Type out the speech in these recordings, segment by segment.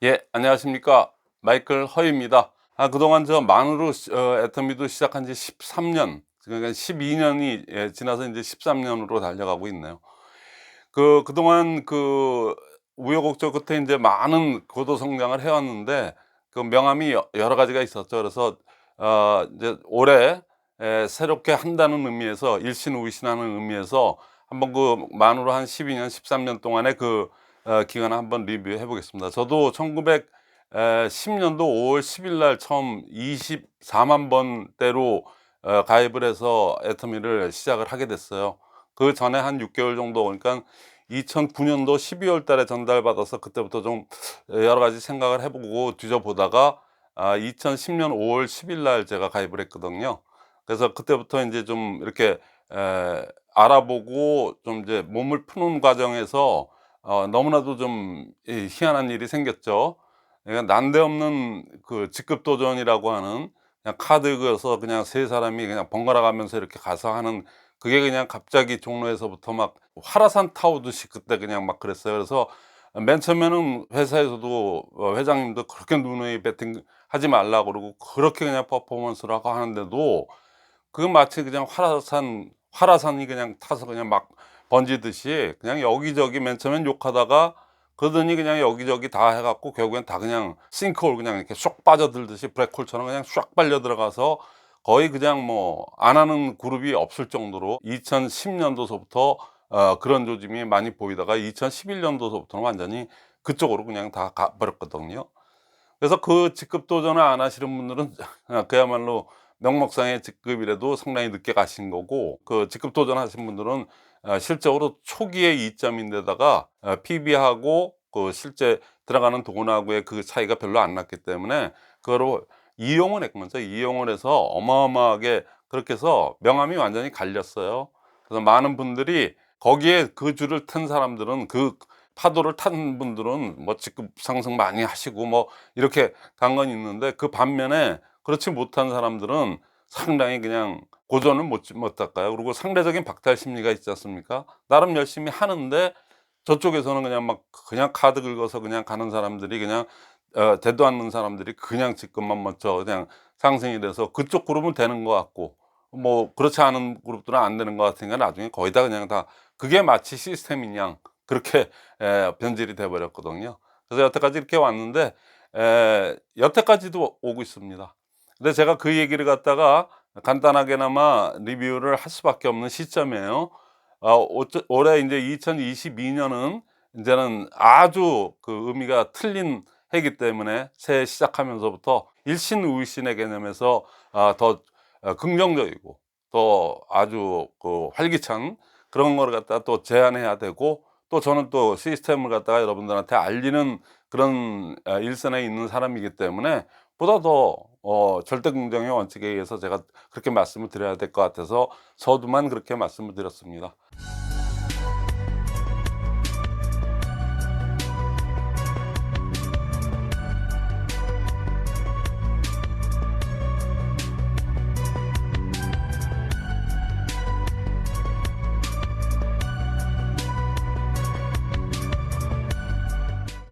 예, 안녕하십니까. 마이클 허입니다. 그동안 저 만으로 애터미도 시작한 지 13년, 그러니까 12년이 지나서 이제 13년으로 달려가고 있네요. 그동안 우여곡절 끝에 이제 많은 고도 성장을 해왔는데, 그 명암이 여러 가지가 있었죠. 그래서, 이제 올해 새롭게 한다는 의미에서, 일신우이신하는 의미에서 한번 그 만으로 한 12년, 13년 동안의 기간을 한번 리뷰해 보겠습니다. 저도 1910년도 5월 10일 날 처음 24만 번대로 가입을 해서 애터미를 시작을 하게 됐어요. 그 전에 한 6개월 정도, 그러니까 2009년도 12월 달에 전달받아서 그때부터 좀 여러 가지 생각을 해보고 뒤져보다가 2010년 5월 10일 날 제가 가입을 했거든요. 그래서 그때부터 이제 좀 이렇게 알아보고 좀 이제 몸을 푸는 과정에서 너무나도 좀 희한한 일이 생겼죠. 그러니까 난데없는 그 직급 도전이라고 하는, 그냥 카드 긁어서 그냥 세 사람이 그냥 번갈아 가면서 이렇게 가서 하는, 그게 그냥 갑자기 종로에서부터 막 화라산 타오듯이 그때 그냥 막 그랬어요. 그래서 맨 처음에는 회사에서도 회장님도 그렇게 누누이 배팅 하지 말라 그러고 그렇게 그냥 퍼포먼스를 하고 하는데도, 그 마치 그냥 화라산이 그냥 타서 그냥 막 번지듯이 그냥 여기저기 맨 처음엔 욕하다가 그러더니 그냥 여기저기 다 해갖고 결국엔 다 그냥 싱크홀, 그냥 이렇게 쏙 빠져들듯이 블랙홀처럼 그냥 쏙 빨려 들어가서 거의 그냥 뭐 안 하는 그룹이 없을 정도로 2010년도서부터 그런 조짐이 많이 보이다가 2011년도서부터는 완전히 그쪽으로 그냥 다 가버렸거든요. 그래서 그 직급 도전을 안 하시는 분들은 그야말로 명목상의 직급이라도 상당히 늦게 가신 거고, 그 직급 도전하신 분들은 실적으로 초기의 이점인데다가 PB하고 그 실제 들어가는 돈하고의 그 차이가 별로 안 났기 때문에 그거로 이용을 했면서 이용을 해서 어마어마하게 그렇게 해서 명함이 완전히 갈렸어요. 그래서 많은 분들이 거기에 그 줄을 탄 사람들은, 그 파도를 탄 분들은 뭐 직급 상승 많이 하시고 뭐 이렇게 간 건 있는데, 그 반면에 그렇지 못한 사람들은 상당히 그냥 고전을 못 닦아요. 그리고 상대적인 박탈 심리가 있지 않습니까? 나름 열심히 하는데 저쪽에서는 그냥 막 그냥 카드 긁어서 그냥 가는 사람들이, 그냥 되도 않는 사람들이 그냥 직급만 먼저 그냥 상승이 돼서 그쪽 그룹은 되는 것 같고, 뭐 그렇지 않은 그룹들은 안 되는 것 같으니까 나중에 거의 다 그냥 다 그게 마치 시스템인 양 그렇게 변질이 돼 버렸거든요. 그래서 여태까지 이렇게 왔는데 여태까지도 오고 있습니다. 근데 제가 그 얘기를 갖다가 간단하게나마 리뷰를 할 수밖에 없는 시점이에요. 올해 이제 2022년은 이제는 아주 그 의미가 틀린 해이기 때문에 새해 시작하면서부터 일신우이신의 개념에서 더 긍정적이고 또 아주 그 활기찬 그런 거를 갖다가 또 제안해야 되고, 또 저는 또 시스템을 갖다가 여러분들한테 알리는 그런 일선에 있는 사람이기 때문에 보다 더 절대 긍정의 원칙에 의해서 제가 그렇게 말씀을 드려야 될 것 같아서 서두만 그렇게 말씀을 드렸습니다.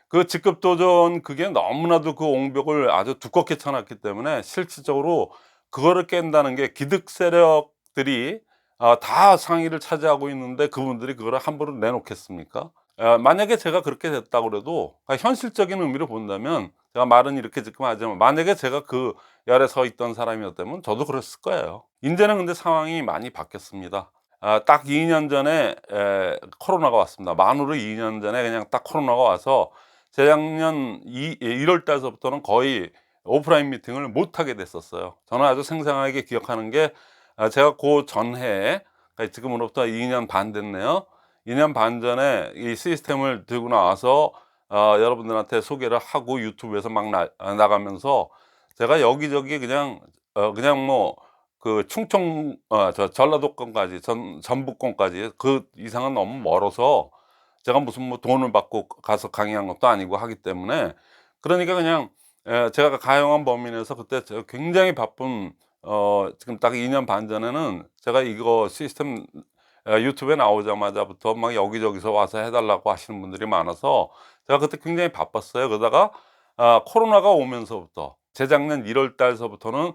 그 직급 도전, 그게 너무나도 그 옹벽을 아주 두껍게 쳐 놨기 때문에 실질적으로 그거를 깬다는 게, 기득 세력들이 다 상위를 차지하고 있는데 그분들이 그거를 함부로 내놓겠습니까? 만약에 제가 그렇게 됐다 그래도 현실적인 의미로 본다면, 제가 말은 이렇게 지금 하지만 만약에 제가 그 열에 서 있던 사람이었다면 저도 그랬을 거예요. 인제는 근데 상황이 많이 바뀌었습니다. 딱 2년 전에 코로나가 왔습니다. 만으로 2년 전에 그냥 딱 코로나가 와서 재작년 1월 달서부터는 거의 오프라인 미팅을 못 하게 됐었어요. 저는 아주 생생하게 기억하는 게, 제가 그 전해에, 그러니까 지금으로부터 2년 반 됐네요. 2년 반 전에 이 시스템을 들고 나와서 여러분들한테 소개를 하고 유튜브에서 막 나가면서 제가 여기저기 그냥 그냥 뭐 그 충청 저 전라도권까지 전북권까지, 그 이상은 너무 멀어서 제가 무슨 뭐 돈을 받고 가서 강의한 것도 아니고 하기 때문에, 그러니까 그냥 제가 가용한 범위 내에서 그때 제가 굉장히 바쁜, 지금 딱 2년 반 전에는 제가 이거 시스템 유튜브에 나오자마자부터 막 여기저기서 와서 해 달라고 하시는 분들이 많아서 제가 그때 굉장히 바빴어요. 그러다가 코로나가 오면서부터 재작년 1월 달서부터는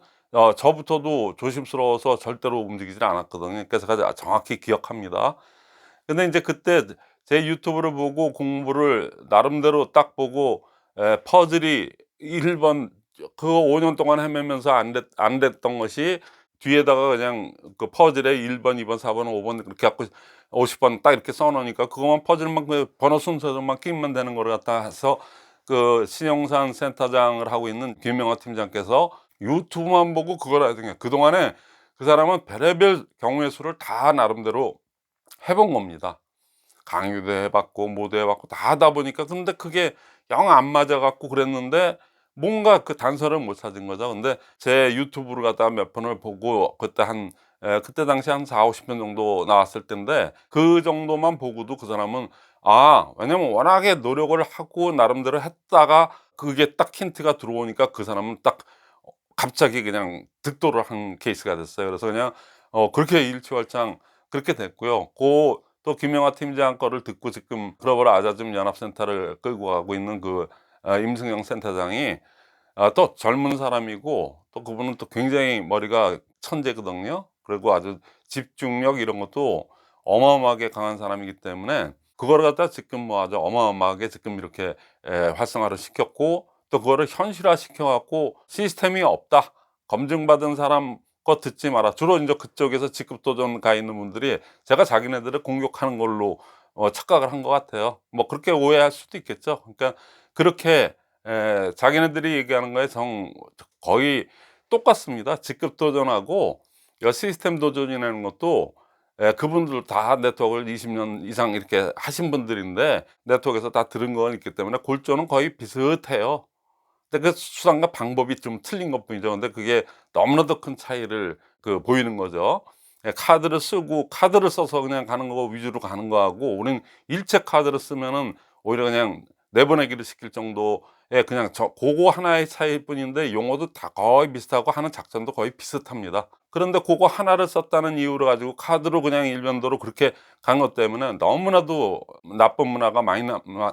저부터도 조심스러워서 절대로 움직이질 않았거든요. 그래서 제가 정확히 기억합니다. 근데 인제 그때 제 유튜브를 보고 공부를 나름대로 딱 보고 퍼즐이 1번 그거 5년 동안 헤매면서 안 됐던 것이 뒤에다가 그냥 그 퍼즐에 1 번, 2 번, 4 번, 5번 그렇게 갖고 50번 딱 이렇게 써 놓으니까 그것만 퍼즐만 그 번호 순서대로만 끼면 되는 거를 갖다가 해서 그 신영산 센터장을 하고 있는 김명화 팀장께서 유튜브만 보고 그걸 하더니 그동안에 그 사람은 별의별 경우의 수를 다 나름대로 해본 겁니다. 강의도 해 봤고 뭐도 해 봤고 다 하다 보니까 근데 그게 영 안 맞아 갖고 그랬는데 뭔가 그 단서를 못 찾은 거죠. 근데 제 유튜브를 갖다가 몇 편을 보고 그때 그때 당시 한 40-50편 정도 나왔을 텐데 그 정도만 보고도 그 사람은 왜냐면 워낙에 노력을 하고 나름대로 했다가 그게 딱 힌트가 들어오니까 그 사람은 딱 갑자기 그냥 득도를 한 케이스가 됐어요. 그래서 그냥 그렇게 일취월장 그렇게 됐고요. 또 김영하 팀장 거를 듣고 지금 글로벌 아자즘 연합센터를 끌고 가고 있는 임승영 센터장이 또 젊은 사람이고 또 그분은 또 굉장히 머리가 천재거든요. 그리고 아주 집중력 이런 것도 어마어마하게 강한 사람이기 때문에 그거를 갖다 지금 뭐 아주 어마어마하게 지금 이렇게 활성화를 시켰고 또 그거를 현실화 시켜 갖고 "시스템이 없다. 검증받은 사람 거 듣지 마라." 주로 인제 그쪽에서 직급 도전 가 있는 분들이 제가 자기네들을 공격하는 걸로 착각을 한 것 같아요. 뭐 그렇게 오해할 수도 있겠죠. 그러니까 그렇게 자기네들이 얘기하는 거에 거의 똑같습니다. 직급 도전하고 시스템 도전이라는 것도 그분들 다 네트워크를 20년 이상 이렇게 하신 분들인데 네트워크에서 다 들은 건 있기 때문에 골조는 거의 비슷해요. 근데 그 수단과 방법이 좀 틀린 것뿐이죠. 근데 그게 너무나도 큰 차이를 보이는 거죠. 카드를 쓰고 카드를 써서 그냥 가는 거 위주로 가는 거하고 우리는 일체 카드를 쓰면은 오히려 그냥 내보내기를 시킬 정도의 그냥 고거 하나의 차이일 뿐인데 용어도 다 거의 비슷하고 하는 작전도 거의 비슷합니다. 그런데 고거 하나를 썼다는 이유로 가지고 카드로 그냥 일변도로 그렇게 간 것 때문에 너무나도 나쁜 문화가 많이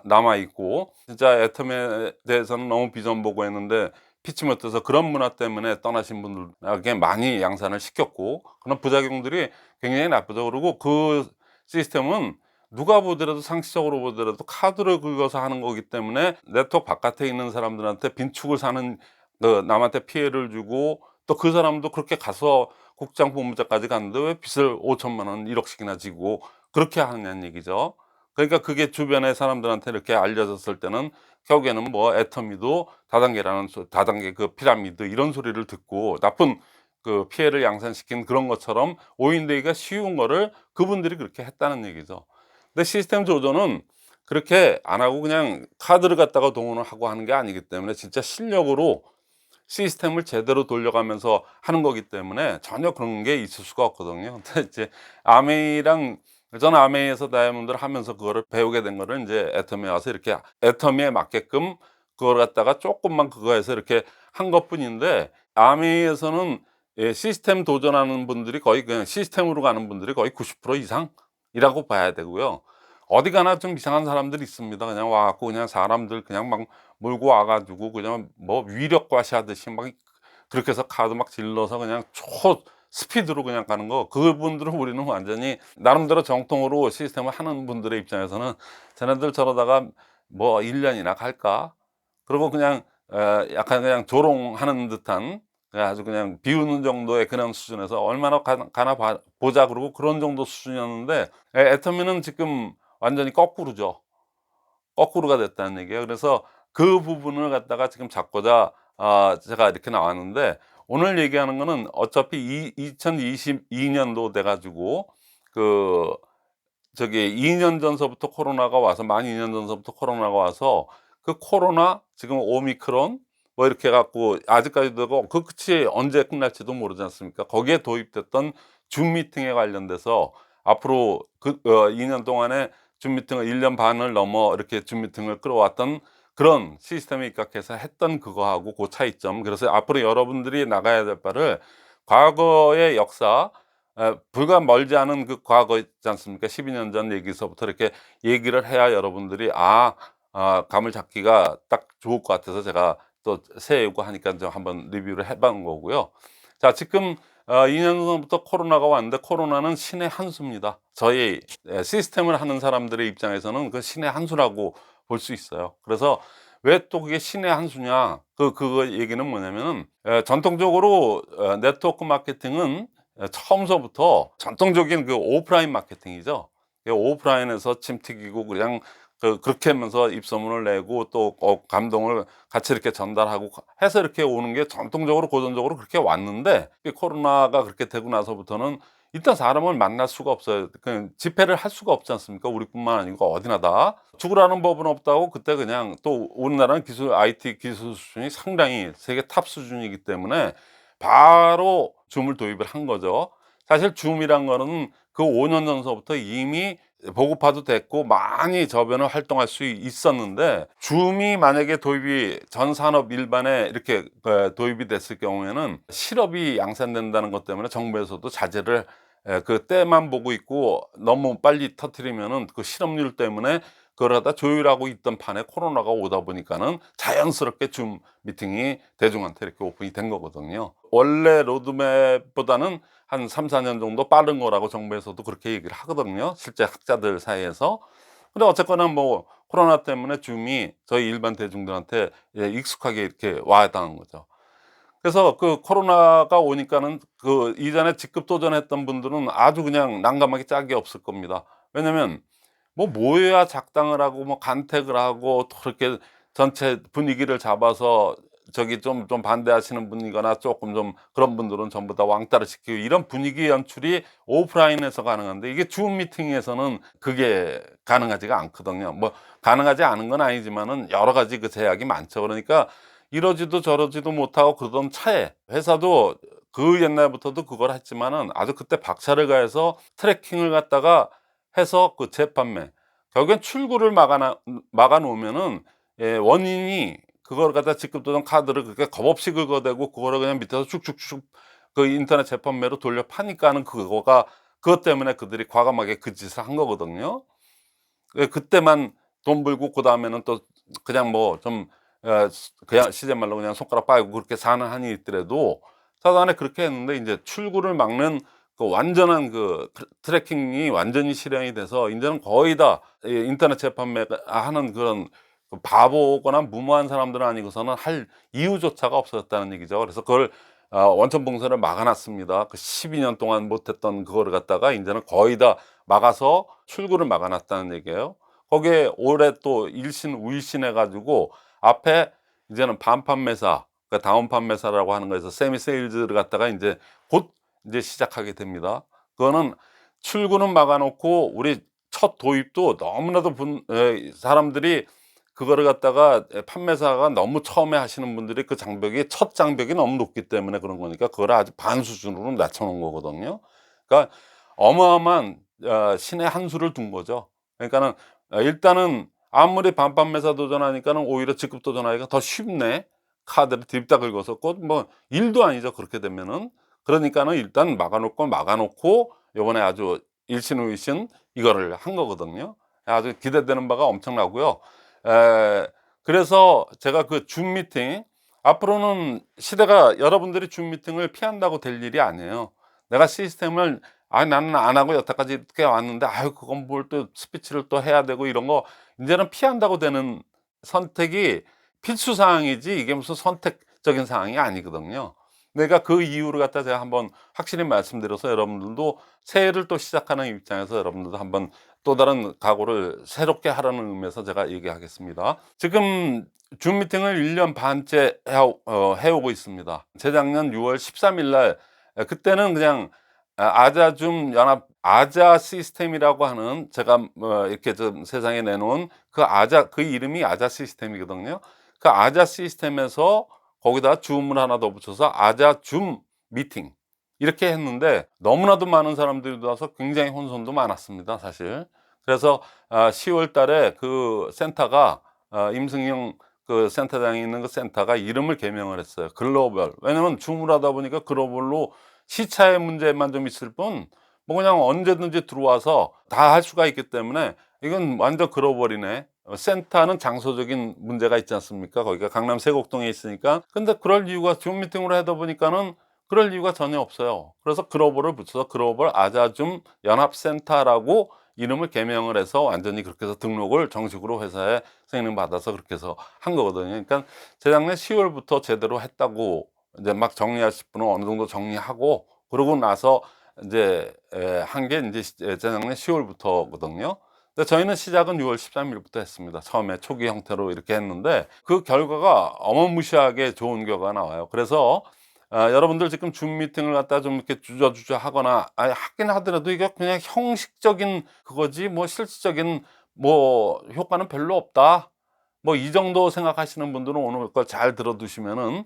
남아 있고 진짜 애텀에 대해서는 너무 비전보고했는데 피치 못해서 그런 문화 때문에 떠나신 분들에게 많이 양산을 시켰고 그런 부작용들이 굉장히 나쁘죠. 그리고 그 시스템은 누가 보더라도 상식적으로 보더라도 카드를 긁어서 하는 거기 때문에 네트워크 바깥에 있는 사람들한테 빈축을 사는 남한테 피해를 주고 또 그 사람도 그렇게 가서 국장 본부장까지 갔는데 왜 빚을 5천만 원 1 억씩이나 지고 그렇게 하느냐는 얘기죠. 그러니까 그게 주변의 사람들한테 이렇게 알려졌을 때는 결국에는 뭐 애터미도 다단계 그 피라미드 이런 소리를 듣고 나쁜 피해를 양산시킨 그런 것처럼 오인되기가 쉬운 거를 그분들이 그렇게 했다는 얘기죠. 근데 시스템 조조는 그렇게 안 하고 그냥 카드를 갖다가 동원을 하고 하는 게 아니기 때문에 진짜 실력으로 시스템을 제대로 돌려가면서 하는 거기 때문에 전혀 그런 게 있을 수가 없거든요. 근데 이제 아메이랑 저는 아메이에서 다이아몬드를 하면서 그거를 배우게 된 거를 인제 애터미에 와서 이렇게 애터미에 맞게끔 그걸 갖다가 쪼끔만 그거 해서 이렇게 한 것뿐인데 아메이에서는 시스템 도전하는 분들이 거의 그냥 시스템으로 가는 분들이 거의 90% 이상이라고 봐야 되고요. 어디 가나 좀 이상한 사람들이 있습니다. 그냥 와 갖고 그냥 사람들 그냥 막 몰고 와 가지고 그냥 뭐 위력 과시하듯이 막 그렇게 해서 카드 막 질러서 그냥 초 스피드로 그냥 가는 거 그분들은 우리는 완전히 나름대로 정통으로 시스템을 하는 분들의 입장에서는 '쟤네들 저러다가 뭐 1 년이나 갈까?' 그리고 그냥 약간 그냥 조롱하는 듯한 아주 그냥 비웃는 정도의 그런 수준에서 '얼마나 가나 보자.' 그러고 그런 정도 수준이었는데 애터미는 지금 완전히 거꾸로죠. 거꾸로가 됐다는 얘기예요. 그래서 그 부분을 갖다가 지금 잡고자 제가 이렇게 나왔는데 오늘 얘기하는 거는 어차피 2022 년도 돼 가지고 그 저기 2년 전서부터 코로나가 와서 만 2년 전서부터 코로나가 와서 그 코로나 지금 오미크론 뭐 이렇게 해 갖고 아직까지도 그 끝이 언제 끝날지도 모르지 않습니까? 거기에 도입됐던 줌 미팅에 관련돼서 앞으로 2년 동안에 줌 미팅을 1년 반을 넘어 이렇게 줌 미팅을 끌어왔던 그런 시스템에 입각해서 했던 그거하고 그 차이점. 그래서 앞으로 여러분들이 나가야 될 바를 과거의 역사 불과 멀지 않은 그 과거 있지 않습니까? 12년 전 얘기서부터 이렇게 얘기를 해야 여러분들이 감을 잡기가 딱 좋을 것 같아서 제가 또 새해고 하니까 좀 한번 리뷰를 해 본 거고요. 자, 지금 2년 전부터 코로나가 왔는데 코로나는 신의 한 수입니다. 저희 시스템을 하는 사람들의 입장에서는 그 신의 한 수라고 볼 수 있어요. 그래서 왜 또 그게 신의 한 수냐? 그거 얘기는 뭐냐면은 전통적으로 네트워크 마케팅은 처음서부터 전통적인 그 오프라인 마케팅이죠. 오프라인에서 침 튀기고 그냥 그렇게 하면서 입소문을 내고 또 감동을 같이 이렇게 전달하고 해서 이렇게 오는 게 전통적으로 고전적으로 그렇게 왔는데, 이 코로나가 그렇게 되고 나서부터는 일단 사람을 만날 수가 없어요. 그 집회를 할 수가 없지 않습니까? 우리뿐만 아니고 어디나 다. 죽으라는 법은 없다고 그때 그냥, 또 우리나라는 IT 기술 수준이 상당히 세계 탑 수준이기 때문에 바로 줌을 도입을 한 거죠. 사실 줌이란 거는 그 5년 전서부터 이미 보급화도 됐고 많이 저변을 활동할 수 있었는데, 줌이 만약에 도입이 전 산업 일반에 이렇게 도입이 됐을 경우에는 실업이 양산된다는 것 때문에 정부에서도 자제를, 그 때만 보고 있고 너무 빨리 터뜨리면은 그 실업률 때문에 그걸 갖다 조율하고 있던 판에 코로나가 오다 보니까는 자연스럽게 줌 미팅이 대중한테 이렇게 오픈이 된 거거든요. 원래 로드맵보다는 한 3-4년 정도 빠른 거라고 정부에서도 그렇게 얘기를 하거든요, 실제 학자들 사이에서. 근데 어쨌거나 뭐 코로나 때문에 줌이 저희 일반 대중들한테 익숙하게 이렇게 와야 닿은 거죠. 그래서 그 코로나가 오니까는 그 이전에 직급 도전했던 분들은 아주 그냥 난감하게 짝이 없을 겁니다. 왜냐면 뭐 모여야 작당을 하고 뭐 간택을 하고 또 그렇게 전체 분위기를 잡아서 저기 좀 반대하시는 분이거나 조금 좀 그런 분들은 전부 다 왕따를 시키고 이런 분위기 연출이 오프라인에서 가능한데, 이게 줌 미팅에서는 그게 가능하지가 않거든요. 뭐 가능하지 않은 건 아니지만은 여러 가지 그 제약이 많죠. 그러니까 이러지도 저러지도 못하고 그러던 차에 회사도 그 옛날부터도 그걸 했지만은 아주 그때 박차를 가해서 트래킹을 갖다가 해서 그 재판매, 결국엔 출구를 막아 놓으면은 원인이 그걸 갖다 직급도전 카드를 그렇게 겁없이 긁어대고 그거를 그냥 밑에서 쭉쭉쭉 그 인터넷 재판매로 돌려 파니까는 그거가, 그것 때문에 그들이 과감하게 그 짓을 한 거거든요. 그때만 돈 벌고 그다음에는 또 그냥 뭐 좀 그냥 시제 말로 그냥 손가락 빨고 그렇게 사는 한이 있더라도 사단에 그렇게 했는데, 인제 출구를 막는 그 완전한 그 트래킹이 완전히 실행이 돼서 인제는 거의 다 이 인터넷 재판매가 하는 그런 그 바보거나 무모한 사람들은 아니고서는 할 이유조차가 없어졌다는 얘기죠. 그래서 그걸 원천 봉쇄를 막아 놨습니다. 그 12년 동안 못 했던 그거를 갖다가 인제는 거의 다 막아서 출구를 막아 놨다는 얘기예요. 거기에 올해 또 일신 우일신 해 가지고 앞에 이제는 반판매사, 그 다운 판매사라고 하는 거에서 세미 세일즈를 갖다가 인제 곧 인제 시작하게 됩니다. 그거는 출구는 막아 놓고 우리 첫 도입도 너무나도 사람들이 그거를 갖다가 판매사가 너무 처음에 하시는 분들이 그 장벽이 첫 장벽이 너무 높기 때문에 그런 거니까 그거를 아주 반 수준으로 낮춰 놓은 거거든요. 그러니까 어마어마한 신의 한 수를 둔 거죠. 그러니까는 일단은 아무리 반판매사 도전하니까는 오히려 직급 도전하기가 더 쉽네. 카드를 딥다 긁어서 곧 뭐 일도 아니죠, 그렇게 되면은. 그러니까는 일단 막아 놓을 건 막아 놓고 요번에 아주 일신후이신 이거를 한 거거든요. 아주 기대되는 바가 엄청나고요. 에 그래서 제가 그 줌 미팅, 앞으로는 시대가 여러분들이 줌 미팅을 피한다고 될 일이 아니에요. 내가 시스템을 나는 안 하고 여태까지 이렇게 왔는데 아유 그건 뭘 또 스피치를 또 해야 되고 이런 거 인제는 피한다고 되는 선택이 필수 사항이지 이게 무슨 선택적인 사항이 아니거든요. 내가 그 이유를 갖다 제가 한번 확실히 말씀드려서 여러분들도 새해를 또 시작하는 입장에서 여러분들도 한번 또 다른 각오를 새롭게 하라는 의미에서 제가 얘기하겠습니다. 지금 줌 미팅을 1년 반째 해오고 있습니다. 재작년 6월 13일 날, 그때는 그냥 아자줌 연합 아자 시스템이라고 하는, 제가 뭐 이렇게 좀 세상에 내놓은 그 아자, 그 이름이 아자 시스템이거든요. 그 아자 시스템에서 거기다 줌을 하나 더 붙여서 아자 줌 미팅 이렇게 했는데, 너무나도 많은 사람들이 들어와서 굉장히 혼선도 많았습니다, 사실. 그래서 10월 달에 그 센터가 임승영 그 센터장이 있는 그 센터가 이름을 개명을 했어요. 글로벌. 왜냐면 줌을 하다 보니까 글로벌로 시차의 문제만 좀 있을 뿐 뭐 그냥 언제든지 들어와서 다 할 수가 있기 때문에 이건 완전 글로벌이네. 센터는 장소적인 문제가 있지 않습니까? 거기가 강남 세곡동에 있으니까. 근데 그럴 이유가 줌 미팅으로 하다 보니까는 그럴 이유가 전혀 없어요. 그래서 글로벌을 붙여서 글로벌 아자줌 연합센터라고 이름을 개명을 해서 완전히 그렇게 해서 등록을 정식으로 회사에 승인을 받아서 그렇게 해서 한 거거든요. 그러니까 재작년 10월부터 제대로 했다고 이제 막 정리하실 분은 어느 정도 정리하고 그러고 나서 이제 한 게 이제 재작년 10월부터거든요. 근데 저희는 시작은 6월 13일부터 했습니다. 처음에 초기 형태로 이렇게 했는데 그 결과가 어마무시하게 좋은 결과가 나와요. 그래서 여러분들 지금 줌 미팅을 갖다 좀 이렇게 주저주저 하거나 하긴 하더라도 이게 그냥 형식적인 그거지 뭐 실질적인 뭐 효과는 별로 없다. 뭐 이 정도 생각하시는 분들은 오늘 걸 잘 들어두시면은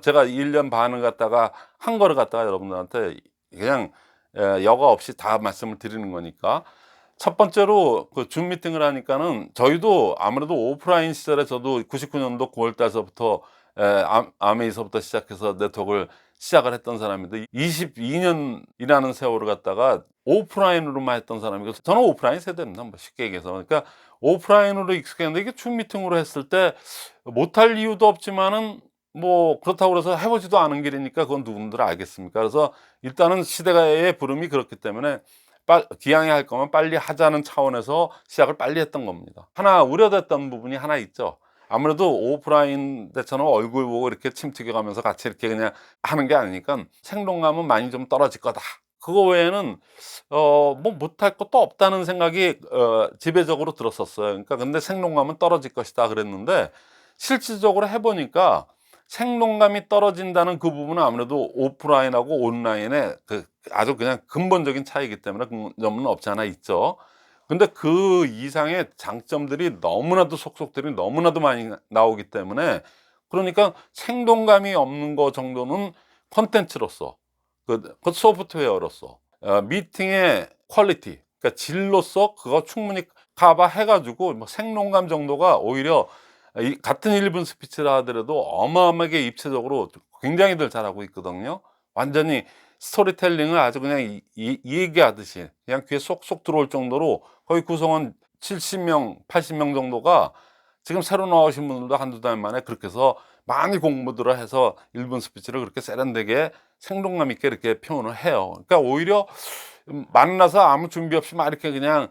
제가 1년 반을 갖다가 한 거를 갖다가 여러분들한테 그냥 여과 없이 다 말씀을 드리는 거니까. 첫 번째로 그 줌 미팅을 하니까는 저희도 아무래도 오프라인 시절에 저도 99년도 9월 달서부터 아메이서부터 시작해서 네트워크를 시작을 했던 사람인데 22년이라는 세월을 갖다가 오프라인으로만 했던 사람이고 저는 오프라인 세대입니다. 뭐 쉽게 얘기해서. 그러니까 오프라인으로 익숙했는데 이게 줌 미팅으로 했을 때 못할 이유도 없지만은 뭐 그렇다고 그래서 해보지도 않은 길이니까 그건 누군들 알겠습니까? 그래서 일단은 시대의 부름이 그렇기 때문에 기왕에 할 거면 빨리 하자는 차원에서 시작을 빨리 했던 겁니다. 하나 우려됐던 부분이 하나 있죠. 아무래도 오프라인 때처럼 얼굴 보고 이렇게 침 튀겨가면서 같이 이렇게 그냥 하는 게 아니니까 생동감은 많이 좀 떨어질 거다. 그거 외에는 뭐 못할 것도 없다는 생각이 지배적으로 들었었어요. 그러니까 근데 생동감은 떨어질 것이다 그랬는데 실질적으로 해보니까 생동감이 떨어진다는 그 부분은 아무래도 오프라인하고 온라인의 그 아주 그냥 근본적인 차이이기 때문에 그 점은 없지 않아 있죠. 근데 그 이상의 장점들이 너무나도 속속들이 너무나도 많이 나오기 때문에 그러니까 생동감이 없는 거 정도는 콘텐츠로서 그 소프트웨어로서 미팅의 퀄리티 그러니까 질로서 그거 충분히 커버해 가지고 뭐 생동감 정도가 오히려 이 같은 1분 스피치라 하더라도 어마어마하게 입체적으로 굉장히들 잘하고 있거든요. 완전히 스토리텔링을 아주 그냥 얘기하듯이 그냥 귀에 쏙쏙 들어올 정도로 거의 구성원 70명, 80명 정도가 지금 새로 나오신 분들도 한두 달 만에 그렇게 해서 많이 공부들을 해서 1분 스피치를 그렇게 세련되게 생동감 있게 이렇게 표현을 해요. 그러니까 오히려 만나서 아무 준비 없이 막 이렇게 그냥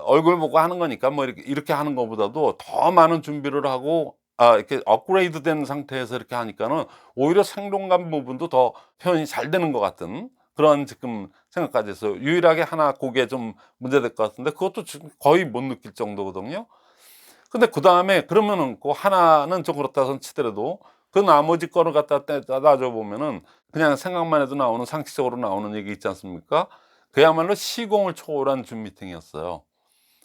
얼굴 보고 하는 거니까 뭐 이렇게 하는 것보다도 더 많은 준비를 하고 이렇게 업그레이드 된 상태에서 이렇게 하니까는 오히려 생동감 부분도 더 표현이 잘 되는 것 같은 그런 지금 생각까지 해서 유일하게 하나 그게 좀 문제될 것 같은데 그것도 지금 거의 못 느낄 정도거든요. 근데 그 다음에 그러면은 그 하나는 좀 그렇다 손 치더라도 그 나머지 거를 갖다 따져 보면은 그냥 생각만 해도 나오는 상식적으로 나오는 얘기 있지 않습니까? 그야말로 시공을 초월한 줌 미팅이었어요.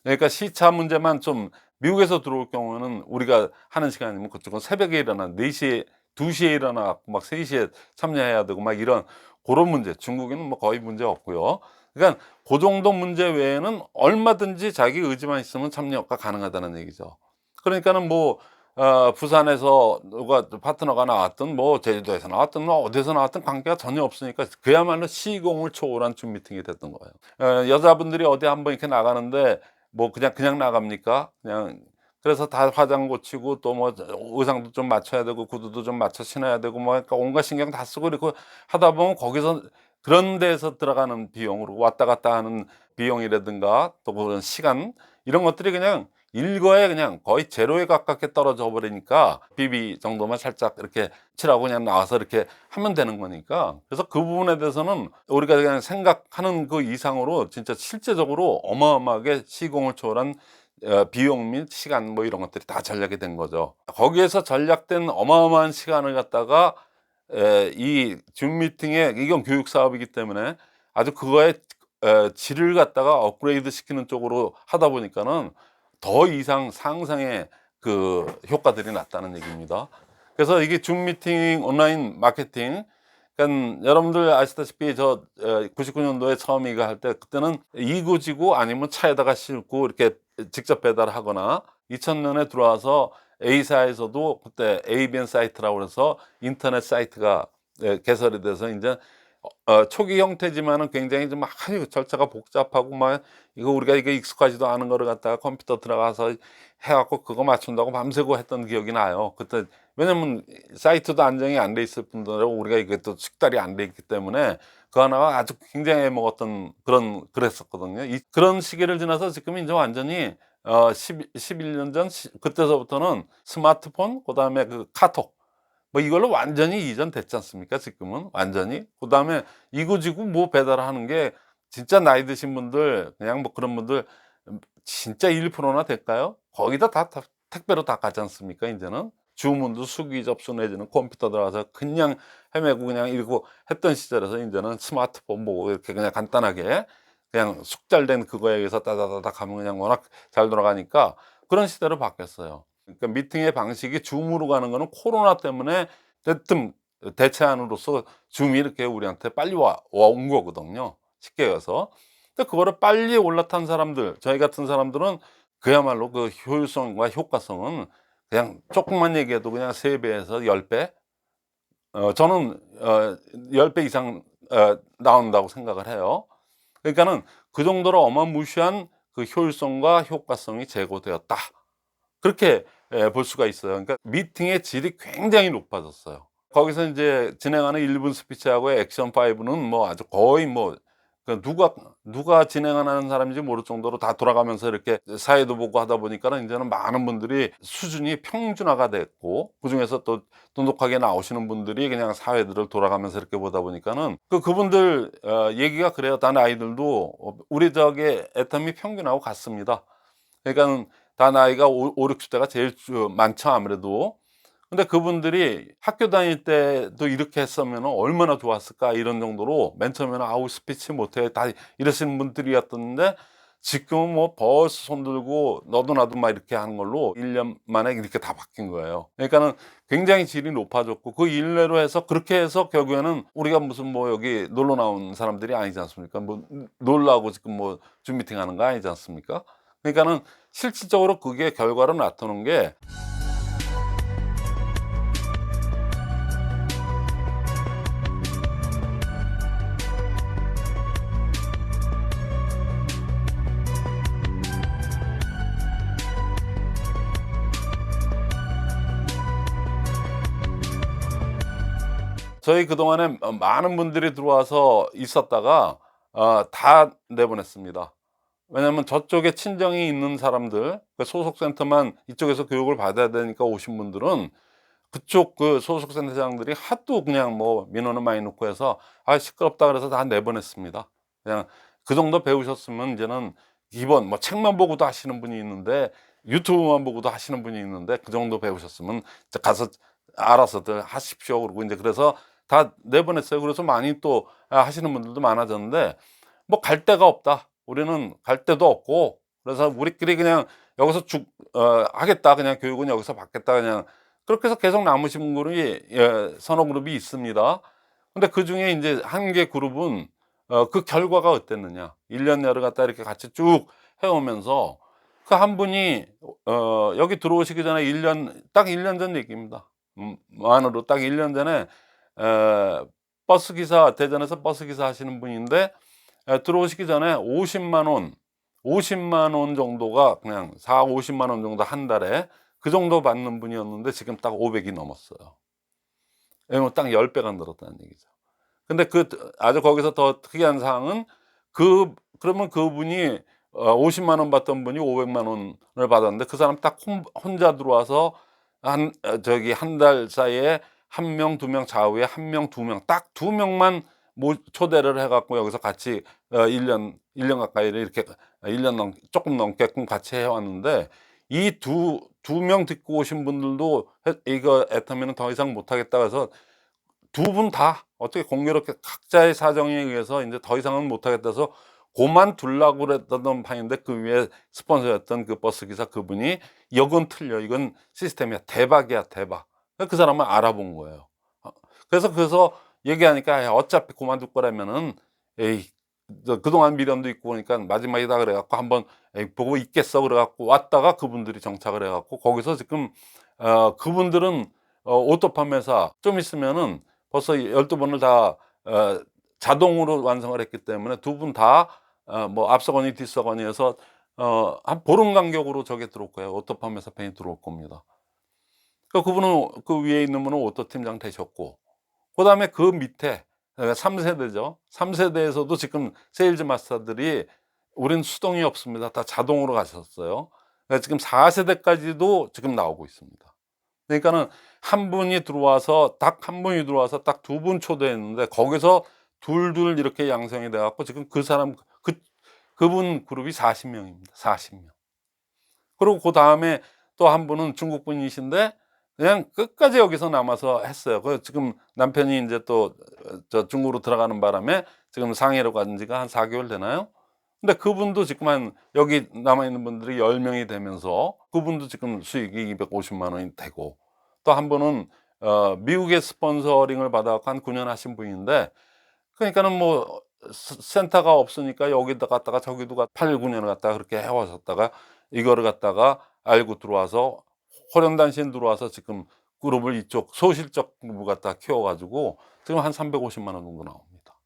그러니까 시차 문제만 좀 미국에서 들어올 경우는 우리가 하는 시간이면 그쪽은 새벽에 일어나 4시에 2시에 일어나 갖고 막 3시에 참여해야 되고 막 이런 그런 문제 중국에는 뭐 거의 문제 없고요. 그러니까 그 정도 문제 외에는 얼마든지 자기 의지만 있으면 참여가 가능하다는 얘기죠. 그러니까는 뭐 부산에서 누가 파트너가 나왔든 뭐 제주도에서 나왔든 뭐 어디서 나왔든 관계가 전혀 없으니까 그야말로 시공을 초월한 줌 미팅이 됐던 거예요. 여자분들이 어디 한번 이렇게 나가는데 뭐 그냥 나갑니까? 그냥 그래서 다 화장 고치고 또 뭐 의상도 좀 맞춰야 되고 구두도 좀 맞춰 신어야 되고 뭐 그러니까 온갖 신경 다 쓰고 이렇게 하다 보면 거기서 그런 데서 들어가는 비용으로 왔다 갔다 하는 비용이라든가 또 그런 시간 이런 것들이 그냥 일거에 그냥 거의 제로에 가깝게 떨어져 버리니까 비비 정도만 살짝 이렇게 칠하고 그냥 나와서 이렇게 하면 되는 거니까 그래서 그 부분에 대해서는 우리가 그냥 생각하는 그 이상으로 진짜 실제적으로 어마어마하게 시공을 초월한 비용 및 시간 뭐 이런 것들이 다 전략이 된 거죠. 거기에서 전략된 어마어마한 시간을 갖다가 이 줌 미팅에 이건 교육 사업이기 때문에 아주 그거의 질을 갖다가 업그레이드 시키는 쪽으로 하다 보니까는 더 이상 상상의 그 효과들이 났다는 얘기입니다. 그래서 이게 줌 미팅 온라인 마케팅 그러니까 여러분들 아시다시피 저 99년도에 처음 이거 할 때 그때는 이구지구 아니면 차에다가 싣고 이렇게 직접 배달하거나 2000년에 들어와서 A사에서도 그때 ABN 사이트라고 해서 인터넷 사이트가 개설이 돼서 이제 초기 형태지만은 굉장히 좀 아유 절차가 복잡하고 막 이거 우리가 이게 익숙하지도 않은 거를 갖다가 컴퓨터 들어가서 해 갖고 그거 맞춘다고 밤새고 했던 기억이 나요. 그때 왜냐면 사이트도 안정이 안 돼 있을 뿐더러 우리가 이게 또 숙달이 안 돼 있기 때문에 그 하나가 아주 굉장히 먹었던 그랬었거든요. 그런 시기를 지나서 지금 이제 완전히 11년 전 그때서부터는 스마트폰 그다음에 그 카톡 뭐 이걸로 완전히 이전됐지 않습니까 지금은 완전히. 그다음에 이구지구 뭐 배달하는 게 진짜 나이 드신 분들 그냥 뭐 그런 분들 진짜 1%나 될까요? 거의 다 택배로 다 가지 않습니까 인제는. 주문도 수기 접수 내지는 컴퓨터 들어가서 그냥 헤매고 그냥 이러고 했던 시절에서 인제는 스마트폰 보고 이렇게 그냥 간단하게 그냥 숙달된 그거에 의해서 따다다닥 하면 그냥 워낙 잘 돌아가니까 그런 시대로 바뀌었어요. 그러니까 미팅의 방식이 줌으로 가는 거는 코로나 때문에 대뜸 대체안으로서 줌이 이렇게 우리한테 빨리 온 거거든요, 쉽게 얘기해서. 근데 그거를 빨리 올라탄 사람들, 저희 같은 사람들은 그야말로 그 효율성과 효과성은 그냥 조금만 얘기해도 그냥 3 배에서 10배 저는 10배 이상 나온다고 생각을 해요. 그러니까는 그 정도로 어마무시한 그 효율성과 효과성이 제고되었다. 그렇게 볼 수가 있어요. 그러니까 미팅의 질이 굉장히 높아졌어요. 거기서 인제 진행하는 1분 스피치하고 액션 5는 뭐 아주 거의 뭐 그 누가 진행하는 사람인지 모를 정도로 다 돌아가면서 이렇게 사회도 보고 하다 보니까는 인제는 많은 분들이 수준이 평준화가 됐고 그중에서 또 똑똑하게 나오시는 분들이 그냥 사회들을 돌아가면서 이렇게 보다 보니까는 그분들 얘기가 그래요. 다 나이들도 우리 저기 애터미 평균하고 같습니다. 그러니까는 다 나이가 50-60 대가 제일 많죠 아무래도. 근데 그분들이 학교 다닐 때도 이렇게 했으면은 얼마나 좋았을까 이런 정도로 맨 처음에는 "아우 스피치 못해." 다 이러시는 분들이었었는데 지금은 뭐 벌써 손 들고 너도 나도 막 이렇게 하는 걸로 1년 만에 이렇게 다 바뀐 거예요. 그러니까는 굉장히 질이 높아졌고 그 일례로 해서 그렇게 해서 결국에는 우리가 무슨 뭐 여기 놀러 나온 사람들이 아니지 않습니까? 뭐 놀라고 지금 뭐 줌 미팅하는 거 아니지 않습니까? 그러니까는 실질적으로 그게 결과로 나타나는 게 저희 그동안에 많은 분들이 들어와서 있었다가 다 내보냈습니다. 왜냐하면 저쪽에 친정이 있는 사람들 그 소속 센터만 이쪽에서 교육을 받아야 되니까 오신 분들은 그쪽 그 소속 센터장들이 하도 그냥 뭐 민원을 많이 넣고 해서 "아 시끄럽다." 그래서 다 내보냈습니다. 그냥 그 정도 배우셨으면 인제는 기본 뭐 책만 보고도 하시는 분이 있는데 유튜브만 보고도 하시는 분이 있는데 그 정도 배우셨으면 이제 가서 알아서들 하십시오. 그러고 인제 그래서 다 내보냈어요. 그래서 많이 또 하시는 분들도 많아졌는데 뭐 갈 데가 없다. 우리는 갈 데도 없고 그래서 우리끼리 그냥 여기서 하겠다. 그냥 교육은 여기서 받겠다. 그냥 그렇게 해서 계속 남으신 그룹이 서너 그룹이 있습니다. 근데 그중에 인제 한 개 그룹은 그 결과가 어땠느냐. 1년 내로 갖다 이렇게 같이 쭉 해 오면서 그 한 분이 여기 들어오시기 전에 1년 전 얘기입니다. 만으로 딱 1년 전에 버스 기사 대전에서 버스 기사 하시는 분인데 들어오시기 전에 50만 원 정도가 그냥 40-50만 원 정도 한 달에 그 정도 받는 분이었는데 지금 딱 500이 넘었어요. 왜냐면 딱 10 배가 늘었다는 얘기죠. 근데 아주 거기서 더 특이한 사항은 그러면 그분이 50만 원 받던 분이 500만 원을 받았는데 그 사람 딱 혼자 들어와서 저기 한 달 사이에 1 명, 2명 좌우에 1 명, 2명 딱 2 명만 초대를 해 갖고 여기서 같이 1년 가까이를 이렇게 1년 쪼끔 넘게끔 같이 해 왔는데 이 두 명 듣고 오신 분들도 이거 애터미는 더 이상 못 하겠다 그래서 두 분 다 어떻게 공교롭게 각자의 사정에 의해서 인제 더 이상은 못 하겠다 해서 고만두려고 그랬던 판인데 그 위에 스폰서였던 그 버스 기사 그분이 "이건 틀려. 이건 시스템이야. 대박이야, 대박." 그 사람은 알아본 거예요. 그래서 얘기하니까 "야 어차피 고만둘 거라면은 에이 그동안 미련도 있고 그러니까 마지막이다." 그래 갖고 한번 "에이 보고 있겠어." 그래 갖고 왔다가 그분들이 정착을 해 갖고 거기서 지금 그분들은 오토팜 회사 좀 있으면은 벌써 12 번을 다 자동으로 완성을 했기 때문에 두 분 다 뭐 앞서거니 뒤서거니 해서 한 보름 간격으로 저게 들어올 거예요. 오토팜 회사편이 들어올 겁니다. 그분은 그 위에 있는 분은 오토 팀장 되셨고, 그다음에 그 밑에 3 세대죠. 3 세대에서도 지금 세일즈 마스터들이 "우린 수동이 없습니다. 다 자동으로 가셨어요." 지금 4 세대까지도 지금 나오고 있습니다. 그러니까는 한 분이 들어와서 딱 한 분이 들어와서 딱 두 분 초대했는데 거기서 둘둘 이렇게 양성이 돼 갖고 지금 그 사람 그분 그룹이 40 명입니다. 40 명. 그리고 그다음에 또 한 분은 중국 분이신데 그냥 끝까지 여기서 남아서 했어요. 지금 남편이 인제 또 저 중국으로 들어가는 바람에 지금 상해로 간 지가 한 4 개월 되나요? 근데 그분도 지금 여기 남아 있는 분들이 10 명이 되면서 그분도 지금 수익이 250만 원이 되고, 또 한 분은 미국의 스폰서링을 받아 갖고 한 9년 하신 분인데, 그러니까는 뭐 센터가 없으니까 여기다 갔다가 저기도 8-9 년을 갖다가 그렇게 해 오셨다가 이거를 갖다가 알고 들어와서 호련단신 들어와서 지금 그룹을 이쪽 소실적 부부 갖다 키워 가지고 지금 한 350만 원 정도 나옵니다.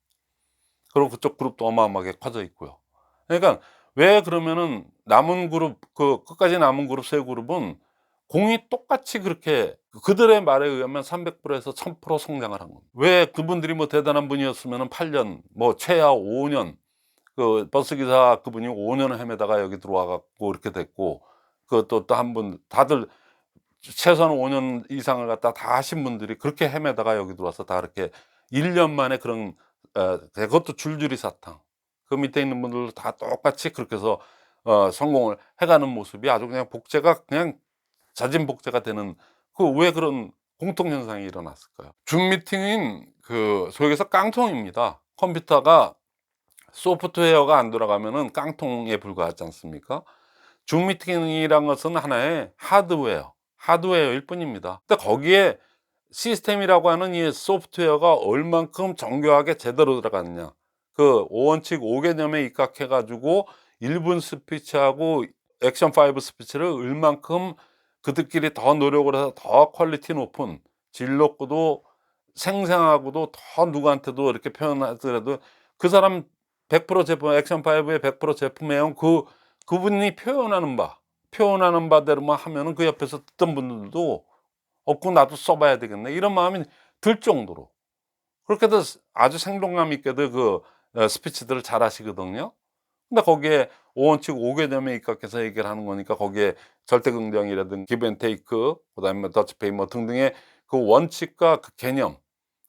그리고 그쪽 그룹도 어마어마하게 커져 있고요. 그러니까 왜 그러면은 남은 그룹, 그 끝까지 남은 그룹 세 그룹은 공이 똑같이 그렇게 그들의 말에 의하면 300%에서 1000% 성장을 한 겁니다. 왜 그분들이 뭐 대단한 분이었으면은 8년, 뭐 최하 5 년, 그 버스기사 그분이 5 년을 헤매다가 여기 들어와 갖고 이렇게 됐고, 그 또 한 분 다들 최소한 5년 이상을 갖다 다 하신 분들이 그렇게 헤매다가 여기 들어와서 다 이렇게 1년 만에 그런 그것도 줄줄이 사탕. 그 밑에 있는 분들도 다 똑같이 그렇게 해서 성공을 해 가는 모습이 아주 그냥 복제가 그냥 자진복제가 되는, 왜 그런 공통 현상이 일어났을까요? 줌 미팅인 그 소위 해서 깡통입니다. 컴퓨터가 소프트웨어가 안 돌아가면은 깡통에 불과하지 않습니까? 줌 미팅이란 것은 하나의 하드웨어일 뿐입니다. 근데 거기에 시스템이라고 하는 이 소프트웨어가 얼만큼 정교하게 제대로 들어갔느냐, 그 5원칙 5개념에 입각해 가지고 1분 스피치하고 액션 5 스피치를 얼만큼 그들끼리 더 노력을 해서 더 퀄리티 높은 질 높고도 생생하고도 더 누구한테도 이렇게 표현하더라도 그 사람 100% 제품, 액션 5의 100% 제품이에요. 그분이 표현하는 바대로만 하면은 그 옆에서 듣던 분들도 '그 나도 써 봐야 되겠네.' 이런 마음이 들 정도로 그렇게도 아주 생동감 있게들 스피치들을 잘 하시거든요. 근데 거기에 5원칙 5개념에 입각해서 얘기를 하는 거니까 거기에 절대 긍정이라든 기브 앤 테이크, 그다음에 더치페이 뭐 등등의 그 원칙과 그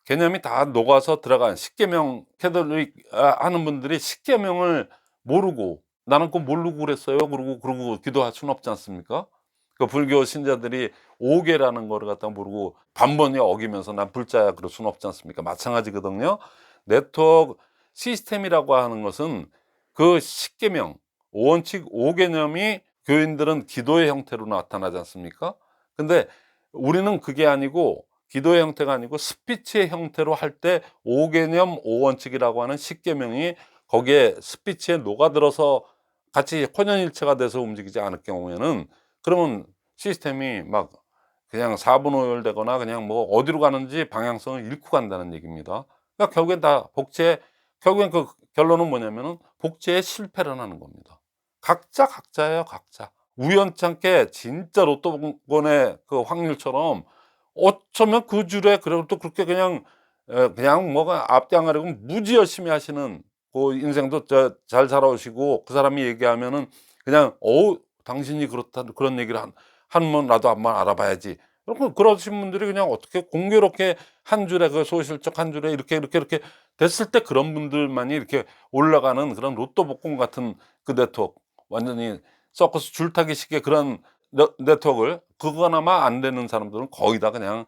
개념이 다 녹아서 들어간 10계명 캐톨릭 하는 분들이 10계명을 모르고 "나는 그거 모르고 그랬어요." 그러고 기도할 수는 없지 않습니까? 그 불교 신자들이 5계라는 거를 갖다가 모르고 반번에 어기면서 "난 불자야." 그럴 수는 없지 않습니까? 마찬가지거든요. 네트워크 시스템이라고 하는 것은 그 10계명, 5원칙 5개념이 교인들은 기도의 형태로 나타나지 않습니까? 근데 우리는 그게 아니고, 기도의 형태가 아니고 스피치의 형태로 할 때 5개념 5원칙이라고 하는 10계명이 거기에 스피치에 녹아들어서 같이 혼연일체가 돼서 움직이지 않을 경우에는, 그러면 시스템이 막 그냥 사분오열되거나 그냥 뭐 어디로 가는지 방향성을 잃고 간다는 얘기입니다. 그러니까 결국엔 다 결국엔 그 결론은 뭐냐면은 복제에 실패를 하는 겁니다. 각자예요, 각자. 우연찮게 진짜 로또번의 그 확률처럼 어쩌면 그 줄에 그래도 또 그렇게 그냥 뭐가 앞뒤 안 가리고 무지 열심히 하시는, 그 인생도 잘 살아오시고 그 사람이 얘기하면은 그냥 당신이 그렇다 그런 얘기를 하면 나도 한번 알아봐야지. 그러신 분들이 그냥 어떻게 공교롭게 한 줄에 그 소실적 한 줄에 이렇게 됐을 때 그런 분들만이 이렇게 올라가는 그런 로또 복권 같은 그 네트워크, 완전히 서커스 줄타기식의 그런 네트워크를, 그거나마 안 되는 사람들은 거의 다 그냥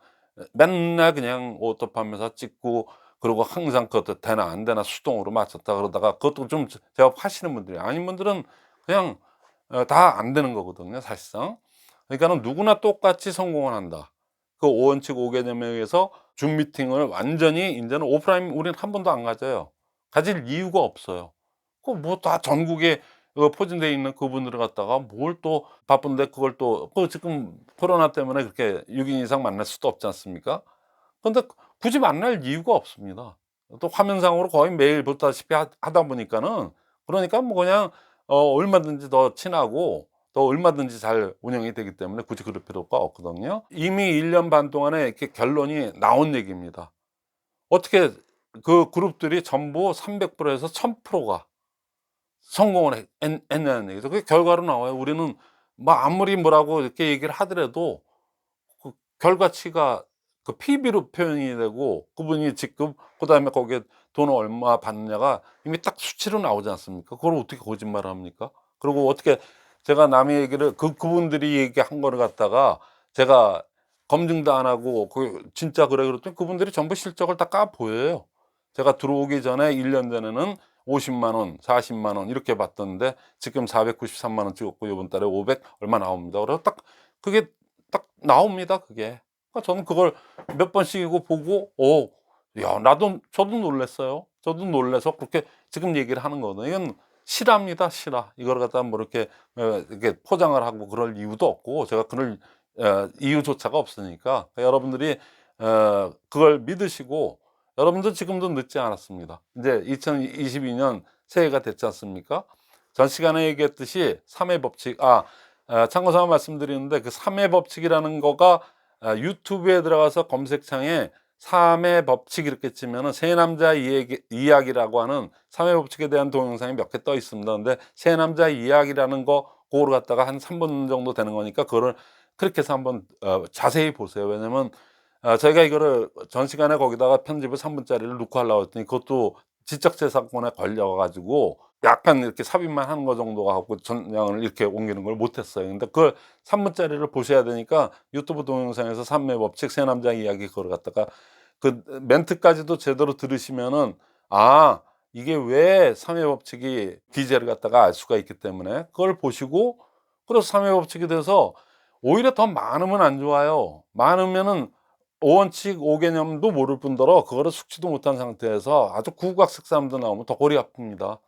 맨날 그냥 오토팜 회사 찍고, 그리고 항상 그것도 되나 안 되나 수동으로 맞췄다 그러다가 그것도 좀 제업하시는 분들이 아닌 분들은 그냥 다 안 되는 거거든요, 사실상. 그러니까는 누구나 똑같이 성공을 한다. 그 5원칙 5개념에 의해서 줌 미팅을 완전히 인제는 오프라인 우리는 한 번도 안 가져요. 가질 이유가 없어요. 그 뭐 다 전국에 포진되어 있는 그분들을 갖다가 뭘 또 바쁜데 그걸 또 지금 코로나 때문에 그렇게 6인 이상 만날 수도 없지 않습니까? 근데 굳이 만날 이유가 없습니다. 또 화면상으로 거의 매일 보다시피 하다 보니까는, 그러니까 뭐 그냥 얼마든지 더 친하고 또 얼마든지 잘 운영이 되기 때문에 굳이 그럴 필요가 없거든요. 이미 1년 반 동안에 이렇게 결론이 나온 얘기입니다. 어떻게 그 그룹들이 전부 300%에서 1000%가 성공을 했냐는 얘기죠. 그게 결과로 나와요. 우리는 뭐 아무리 뭐라고 이렇게 얘기를 하더라도 그 결과치가 그 PB로 표현이 되고, 그분이 지금 그다음에 거기에 돈 얼마 받느냐가 이미 딱 수치로 나오지 않습니까? 그걸 어떻게 거짓말을 합니까? 그리고 어떻게 제가 남의 얘기를 그분들이 얘기한 거를 갖다가 제가 검증도 안 하고 그 진짜 그래 그랬더니 그분들이 전부 실적을 다 까 보여요. 제가 들어오기 전에 1년 전에는 50만 원, 40만 원 이렇게 받던데 지금 493만 원 찍었고 요번 달에 500 얼마 나옵니다. 그래서 딱 그게 딱 나옵니다, 그게. 그러니까 저는 그걸 몇 번씩이고 보고 야 나도 저도 놀랐어요. 저도 놀라서 그렇게 지금 얘기를 하는 거거든요. 이건 실화입니다, 실화. 이걸 갖다가 뭐 이렇게 이렇게 포장을 하고 그럴 이유도 없고, 제가 그럴 이유조차가 없으니까 여러분들이 그걸 믿으시고, 여러분들 지금도 늦지 않았습니다. 이제 2022년 새해가 됐지 않습니까? 전 시간에 얘기했듯이 3회 법칙, 참고삼아 말씀드리는데 그 3회 법칙이라는 거가 유튜브에 들어가서 검색창에 3회 법칙 이렇게 치면은 세 남자 이야기라고 하는 3회 법칙에 대한 동영상이 몇 개 떠 있습니다. 근데 세 남자 이야기라는 거 그거를 갖다가 한 3분 정도 되는 거니까 그거를 그렇게 해서 한번 자세히 보세요. 왜냐면 저희가 이거를 전 시간에 거기다가 편집을 3분짜리를 넣고 하려고 했더니 그것도 지적재산권에 걸려 가지고 약간 이렇게 삽입만 하는 거 정도가 갖고 전량을 이렇게 옮기는 걸 못 했어요. 근데 그걸 3분짜리를 보셔야 되니까 유튜브 동영상에서 삼매 법칙 세 남자 이야기 그걸 갖다가 그 멘트까지도 제대로 들으시면은 이게 왜 삼매 법칙이 기재를 갖다가 알 수가 있기 때문에 그걸 보시고, 그래서 삼매 법칙에 대해서 오히려 더 많으면 안 좋아요. 많으면은 5원칙 5개념도 모를 뿐더러 그거를 숙지도 못한 상태에서 아주 구구학식 사람들 나오면 더 골이 아픕니다.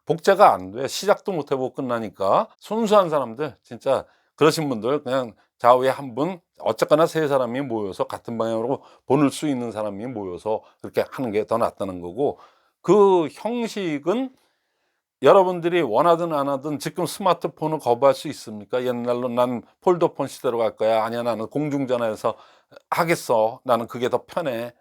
복제가 안 돼. 시작도 못 해보고 끝나니까. 순수한 사람들, 진짜 그러신 분들 그냥 좌우에 한 분, 어쨌거나 세 사람이 모여서 같은 방향으로 보낼 수 있는 사람이 모여서 그렇게 하는 게 더 낫다는 거고, 그 형식은 여러분들이 원하든 안 하든 지금 스마트폰을 거부할 수 있습니까? 옛날로 난 폴더폰 시대로 갈 거야. 아니야, 나는 공중전화에서 하겠어. 나는 그게 더 편해.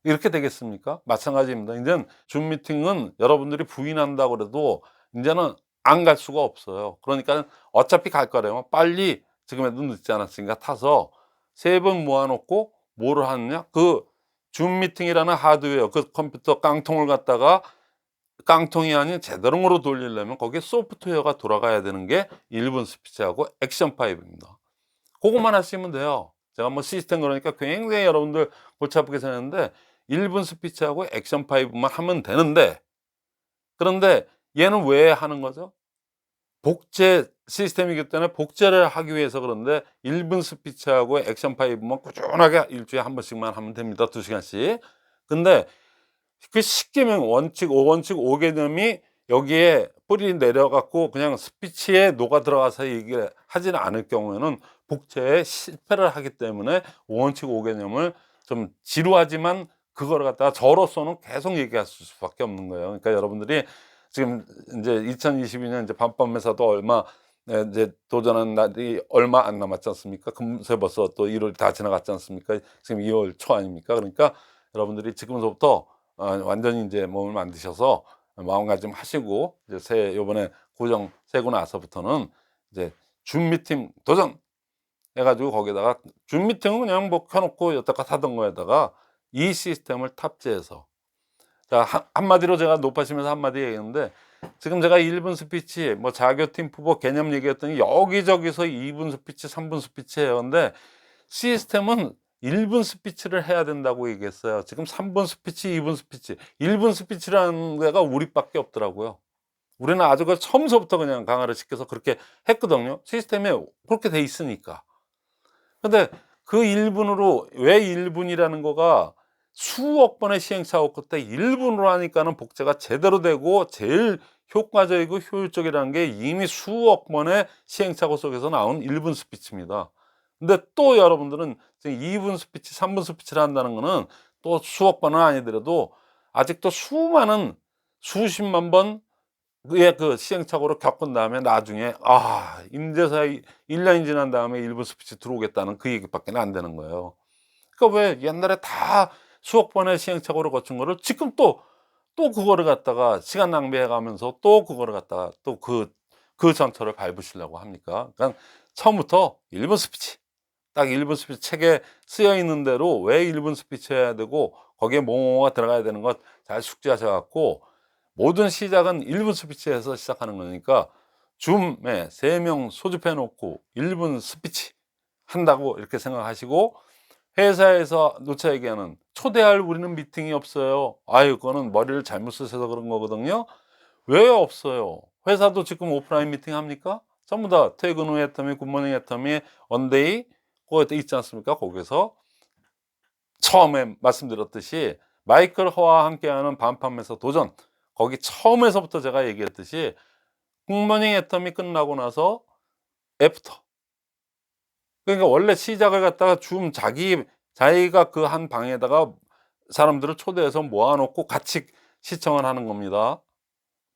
이렇게 되겠습니까? 마찬가지입니다. 이제는 줌 미팅은 여러분들이 부인한다고 그래도 이제는 안 갈 수가 없어요. 그러니까 어차피 갈 거래요. 빨리 지금에도 늦지 않았으니까 타서 세 번 모아놓고 뭐를 하느냐? 그 줌 미팅이라는 하드웨어, 그 컴퓨터 깡통을 갖다가 깡통이 아닌 제대로으로 돌리려면 거기에 소프트웨어가 돌아가야 되는 게 1분 스피치하고 액션 파이브입니다. 그것만 하시면 돼요. 제가 뭐 시스템 그러니까 굉장히 여러분들 골치 아프게 생겼는데 1분 스피치하고 액션 파이브만 하면 되는데, 그런데 얘는 왜 하는 거죠? 복제 시스템이기 때문에 복제를 하기 위해서 그런데 1분 스피치하고 액션 파이브만 꾸준하게 일주일에 한 번씩만 하면 됩니다. 2시간씩. 근데 그 10개명 원칙 5원칙 5개념이 여기에 뿌리 내려 갖고 그냥 스피치에 녹아 들어가서 얘기를 하지는 않을 경우에는 복제에 실패를 하기 때문에 5원칙 5개념을 좀 지루하지만 그거를 갖다가 저로서는 계속 얘기할 수밖에 없는 거예요. 그러니까 여러분들이 지금 이제 2022년 이제 밤밤매사도 얼마 이제 도전한 날이 얼마 안 남았지 않습니까? 금세 벌써 또 1월이 다 지나갔지 않습니까? 지금 2월 초 아닙니까? 그러니까 여러분들이 지금서부터 완전히 이제 몸을 만드셔서 마음가짐 하시고 이제 요번에 고정 세고 나서부터는 이제 줌 미팅 도전 해가지고 거기다가 줌 미팅은 그냥 뭐 켜놓고 여태껏 하던 거에다가 이 시스템을 탑재해서, 자 한마디로 제가 높아지면서 한마디 얘기했는데 지금 제가 1분 스피치 뭐 자교팀 푸버 개념 얘기했더니 여기저기서 2분 스피치 3분 스피치 해요. 근데 시스템은 1분 스피치를 해야 된다고 얘기했어요. 지금 3분 스피치 2분 스피치 1분 스피치라는 데가 우리밖에 없더라고요. 우리는 아주 그 처음서부터 그냥 강화를 시켜서 그렇게 했거든요. 시스템에 그렇게 돼 있으니까. 근데 그 1분으로 왜 1분이라는 거가 수억 번의 시행착오 끝에 1분으로 하니까는 복제가 제대로 되고 제일 효과적이고 효율적이라는 게 이미 수억 번의 시행착오 속에서 나온 1분 스피치입니다. 근데 또 여러분들은 지금 2분 스피치, 3분 스피치를 한다는 거는 또 수억 번은 아니더라도 아직도 수많은 수십만 번의 그 시행착오를 겪은 다음에 나중에 임대사 1년이 지난 다음에 일본 스피치 들어오겠다는 그 얘기밖에 안 되는 거예요. 그러니까 왜 옛날에 다 수억 번의 시행착오를 거친 거를 지금 또 그거를 갖다가 시간 낭비해 가면서 또 그거를 갖다가 또 그 전철을 밟으시려고 합니까? 그러니까 처음부터 일본 스피치, 딱 일본 스피치 책에 쓰여 있는 대로 왜 일본 스피치 해야 되고 거기에 뭐뭐가 들어가야 되는 것 잘 숙지하셔 갖고 모든 시작은 일본 스피치에서 시작하는 거니까 줌에 3명 소집해 놓고 일본 스피치 한다고 이렇게 생각하시고, 회사에서 누차 얘기하는 초대할 우리는 미팅이 없어요. 아유, 그거는 머리를 잘못 쓰셔서 그런 거거든요. 왜 없어요? 회사도 지금 오프라인 미팅 합니까? 전부 다 퇴근 후 애터미, 굿모닝 애터미, 원데이 그거 있지 않습니까? 거기서 처음에 말씀드렸듯이 마이클 허와 함께하는 반판에서 도전, 거기 처음에서부터 제가 얘기했듯이 굿모닝 애터미 끝나고 나서 애프터, 그러니까 원래 시작을 갖다가 자기가 그 한 방에다가 사람들을 초대해서 모아놓고 같이 시청을 하는 겁니다.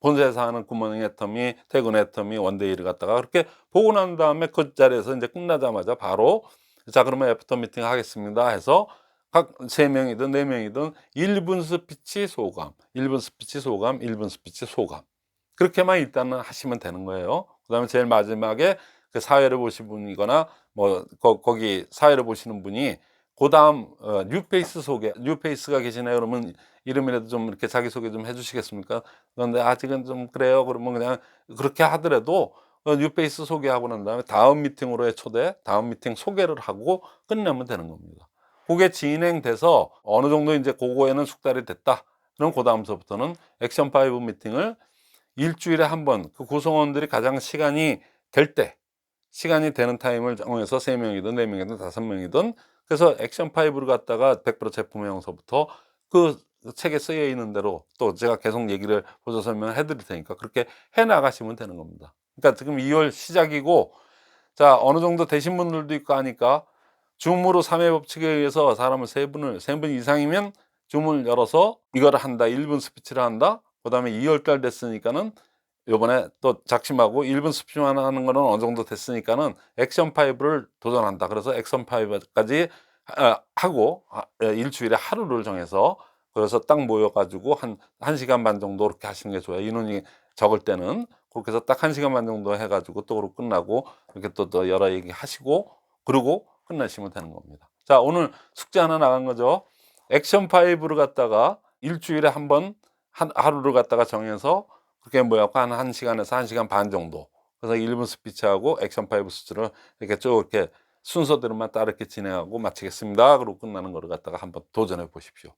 본사에서 하는 굿모닝 애터미, 퇴근 애터미, 원데이를 갖다가 그렇게 보고 난 다음에 그 자리에서 이제 끝나자마자 바로 자, 그러면 애프터 미팅 하겠습니다 해서 각 3명이든 4명이든 1분 스피치 소감, 1분 스피치 소감, 1분 스피치 소감, 그렇게만 일단은 하시면 되는 거예요. 그다음에 제일 마지막에 그 사회를 보신 분이거나 뭐 거기 사회를 보시는 분이 그다음 뉴페이스 소개, 뉴페이스가 계시네요 그러면 이름이라도 좀 이렇게 자기소개 좀 해주시겠습니까? 그런데 아직은 좀 그래요 그러면 그냥 그렇게 하더라도 뉴페이스 소개하고 난 다음에 다음 미팅으로의 초대, 다음 미팅 소개를 하고 끝내면 되는 겁니다. 그게 진행돼서 어느 정도 이제 그거에는 숙달이 됐다, 그럼 그 다음서부터는 액션 5 미팅을 일주일에 한 번, 그 구성원들이 가장 시간이 되는 타임을 정해서 3명이든 4명이든 5명이든, 그래서 액션 5를 갖다가 100% 제품 형성부터 그 책에 쓰여 있는 대로 또 제가 계속 얘기를 보조 설명해 드릴 테니까 그렇게 해 나가시면 되는 겁니다. 그러니까 지금 2월 시작이고, 자, 어느 정도 되신 분들도 있고 하니까 줌으로 3회 법칙에 의해서 사람을 3분 이상이면 줌을 열어서 이거를 한다. 1분 스피치를 한다. 그다음에 2월 달 됐으니까는 요번에 또 작심하고 1분 스피치만 하는 거는 어느 정도 됐으니까는 액션 5를 도전한다. 그래서 액션 5까지 하고 일주일에 하루를 정해서, 그래서 딱 모여 가지고 한 1시간 반 정도 이렇게 하시는 게 좋아요. 인원이 적을 때는 그렇게 해서 딱 1시간 반 정도 해 가지고 또 그러고 끝나고 이렇게 또 여러 얘기 하시고 그러고 끝내시면 되는 겁니다. 자, 오늘 숙제 하나 나간 거죠. 액션 5를 갖다가 일주일에 한 번 하루를 갖다가 정해서 그렇게 모여서 한 1시간에서 1시간 반 정도, 그래서 1분 스피치하고 액션 5 수준을 이렇게 쭉 이렇게 순서대로만 따르게 진행하고 마치겠습니다. 그러고 끝나는 거를 갖다가 한번 도전해 보십시오.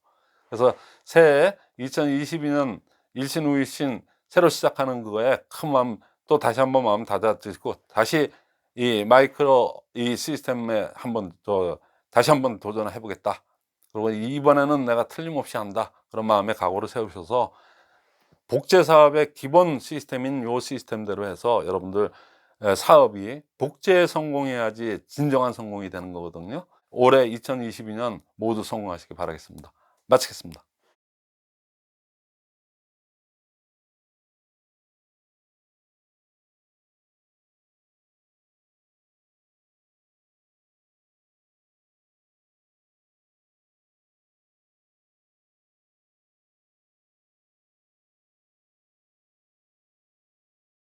그래서 새해 2022년 일신 우일신 새로 시작하는 그거에 큰 마음, 또 다시 한번 마음 다잡으시고 다시 이 마이크로 이 시스템에 한번 다시 한번 도전을 해보겠다. 그리고 이번에는 내가 틀림없이 한다. 그런 마음의 각오를 세우셔서 복제 사업의 기본 시스템인 요 시스템대로 해서 여러분들 사업이 복제에 성공해야지 진정한 성공이 되는 거거든요. 올해 2022년 모두 성공하시길 바라겠습니다. 마치겠습니다.